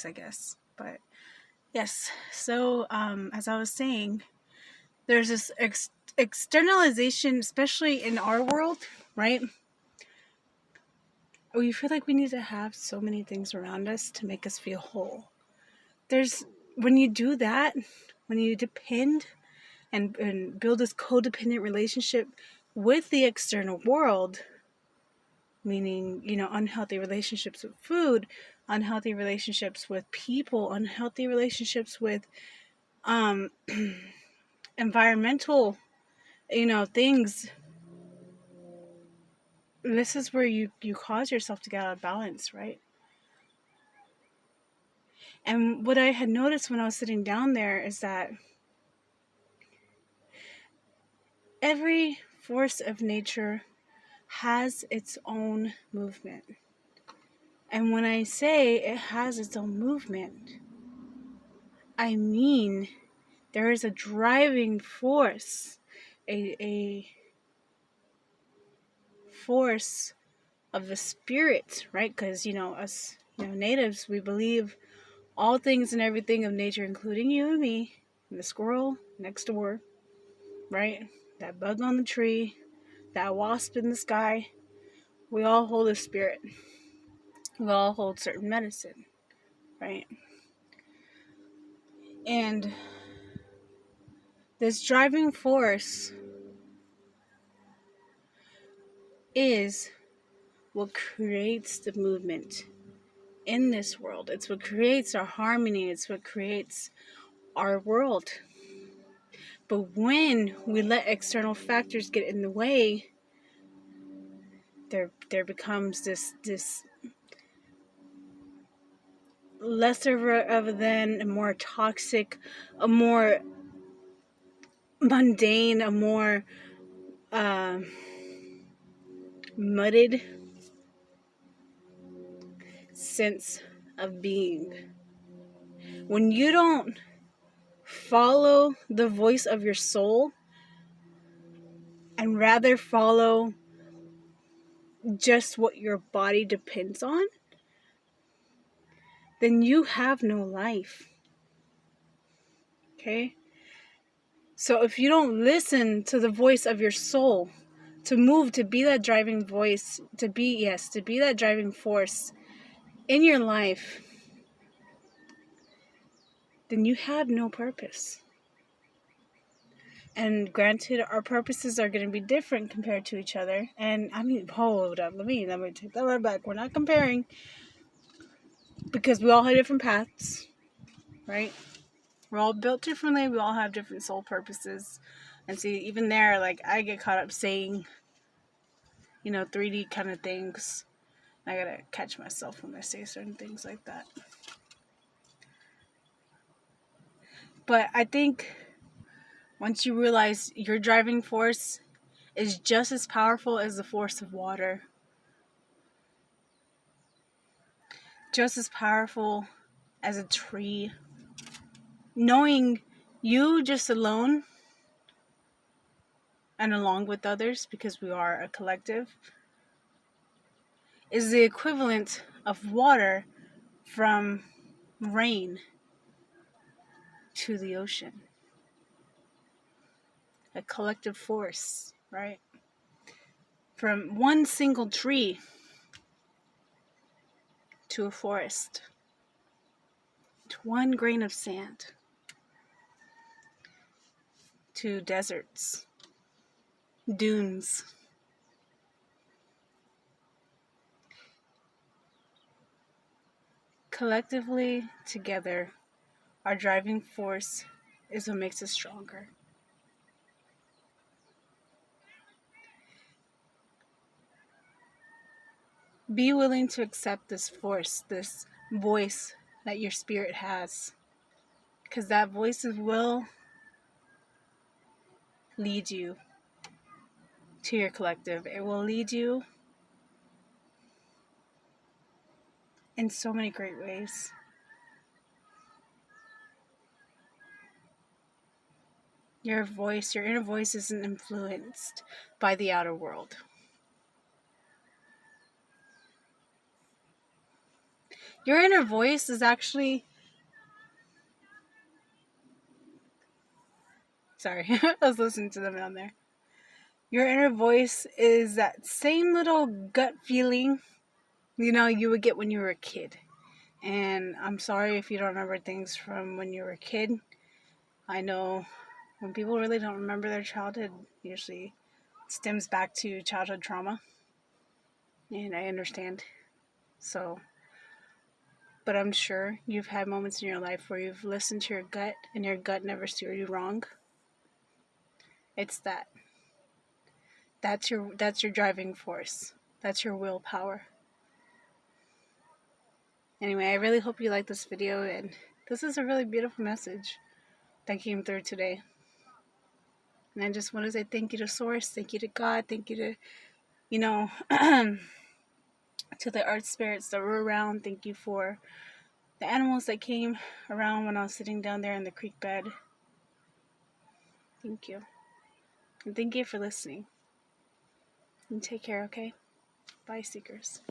I guess. But yes, so as I was saying, there's this externalization, especially in our world, right? We feel like we need to have so many things around us to make us feel whole. When you do that, when you depend and build this codependent relationship with the external world, meaning, unhealthy relationships with food, unhealthy relationships with people, unhealthy relationships with environmental, things. This is where you cause yourself to get out of balance, right? And what I had noticed when I was sitting down there is that every force of nature has its own movement. And when I say it has its own movement, I mean there is a driving force, a force of the spirit, right? Because, us, natives, we believe all things and everything of nature, including you and me, and the squirrel next door, right? That bug on the tree, that wasp in the sky, we all hold a spirit. We all hold certain medicine, right? And this driving force is what creates the movement in this world. It's what creates our harmony. It's what creates our world. But when we let external factors get in the way, there becomes this lesser of than, a more toxic, a more mundane, a more mudded sense of being. When you don't follow the voice of your soul and rather follow just what your body depends on, then you have no life. Okay? So if you don't listen to the voice of your soul, to move, to be that driving voice, to be that driving force in your life, then you have no purpose. And granted, our purposes are going to be different compared to each other. And I mean, hold up, let me take that right back. We're not comparing, because we all have different paths, right? We're all built differently. We all have different soul purposes. And see, even there, like, I get caught up saying, 3D kind of things. I gotta catch myself when I say certain things like that. But I think once you realize your driving force is just as powerful as the force of water, just as powerful as a tree, knowing you just alone and along with others, because we are a collective, is the equivalent of water from rain to the ocean. A collective force, right? From one single tree to a forest, to one grain of sand, to deserts, dunes. Collectively, together, our driving force is what makes us stronger. Be willing to accept this force, this voice that your spirit has, because that voice will lead you to your collective. It will lead you in so many great ways. Your voice, your inner voice, isn't influenced by the outer world. Your inner voice is actually... Sorry, I was listening to them down there. Your inner voice is that same little gut feeling, you would get when you were a kid. And I'm sorry if you don't remember things from when you were a kid. I know when people really don't remember their childhood, usually stems back to childhood trauma. And I understand. So, but I'm sure you've had moments in your life where you've listened to your gut and your gut never steered you wrong. It's that. That's your driving force. That's your willpower. Anyway, I really hope you like this video, and this is a really beautiful message that came through today. And I just want to say thank you to Source, thank you to God, thank you to, to the earth spirits that were around. Thank you for the animals that came around when I was sitting down there in the creek bed. Thank you. And thank you for listening. And take care, okay? Bye, Seekers.